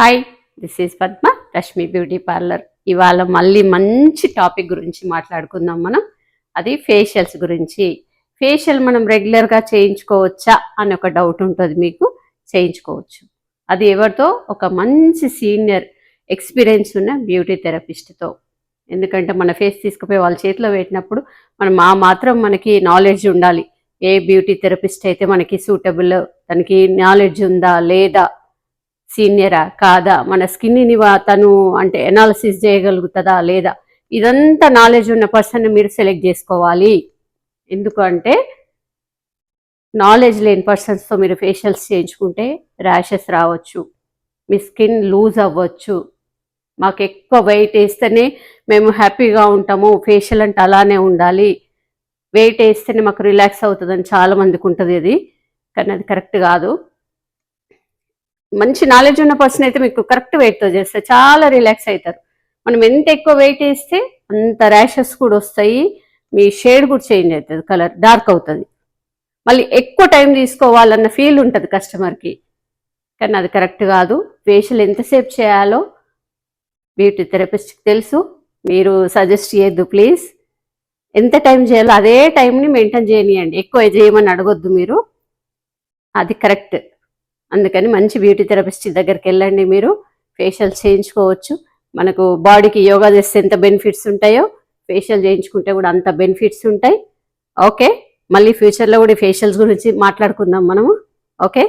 Hi, this is Padma, Rashmi beauty parlour. ఇవాళ మళ్ళీ మంచి టాపిక్ గురించి మాట్లాడుకుందాం మనం. అది ఫేషియల్స్ గురించి. ఫేషియల్ మనం రెగ్యులర్గా చేయించుకోవచ్చా అని ఒక డౌట్ ఉంటుంది మీకు. చేయించుకోవచ్చు. అది ఎవరితో? ఒక మంచి సీనియర్ ఎక్స్పీరియన్స్ ఉన్న బ్యూటీ థెరపిస్ట్తో. ఎందుకంటే మన ఫేస్ తీసుకుపోయి వాళ్ళ చేతిలో పెట్టినప్పుడు మనం మాత్రం మనకి నాలెడ్జ్ ఉండాలి. ఏ బ్యూటీ థెరపిస్ట్ అయితే మనకి సూటబుల్, తనకి నాలెడ్జ్ ఉందా లేదా, సీనియరా కాదా, మన స్కిన్ని తను అంటే ఎనాలిసిస్ చేయగలుగుతుందా లేదా, ఇదంతా నాలెడ్జ్ ఉన్న పర్సన్ మీరు సెలెక్ట్ చేసుకోవాలి. ఎందుకంటే నాలెడ్జ్ లేని పర్సన్స్తో మీరు ఫేషియల్స్ చేయించుకుంటే ర్యాషెస్ రావచ్చు, మీ స్కిన్ లూజ్ అవ్వచ్చు. మాకు ఎక్కువ వెయిట్ వేస్తేనే మేము హ్యాపీగా ఉంటాము, ఫేషియల్ అంటే అలానే ఉండాలి, వెయిట్ వేస్తేనే మాకు రిలాక్స్ అవుతుందని చాలామందికి ఉంటుంది. అది కానీ అది కరెక్ట్ కాదు. మంచి నాలెడ్జ్ ఉన్న పర్సన్ అయితే మీకు కరెక్ట్ వెయిట్తో చేస్తే చాలా రిలాక్స్ అవుతారు. మనం ఎంత ఎక్కువ వెయిట్ వేస్తే అంత ర్యాషెస్ కూడా వస్తాయి, మీ షేడ్ కూడా చేంజ్ అవుతుంది, కలర్ డార్క్ అవుతుంది. మళ్ళీ ఎక్కువ టైం తీసుకోవాలన్న ఫీల్ ఉంటుంది కస్టమర్కి. కానీ అది కరెక్ట్ కాదు. ఫేషియల్ ఎంతసేపు చేయాలో బ్యూటీ థెరపిస్ట్కి తెలుసు, మీరు సజెస్ట్ చేయొద్దు ప్లీజ్. ఎంత టైం చేయాలో అదే టైంని మెయింటైన్ చేయనియండి, ఎక్కువ చేయమని అడగొద్దు మీరు. అది కరెక్ట్. అందుకని మంచి బ్యూటీ థెరపిస్ట్ దగ్గరికి వెళ్ళండి, మీరు ఫేషియల్ చేయించుకోవచ్చు. మనకు బాడీకి యోగా చేస్తే ఎంత బెనిఫిట్స్ ఉంటాయో ఫేషియల్ చేయించుకుంటే కూడా అంత బెనిఫిట్స్ ఉంటాయి. ఓకే, మళ్ళీ ఫ్యూచర్లో కూడా ఫేషియల్స్ గురించి మాట్లాడుకుందాం మనము. ఓకే.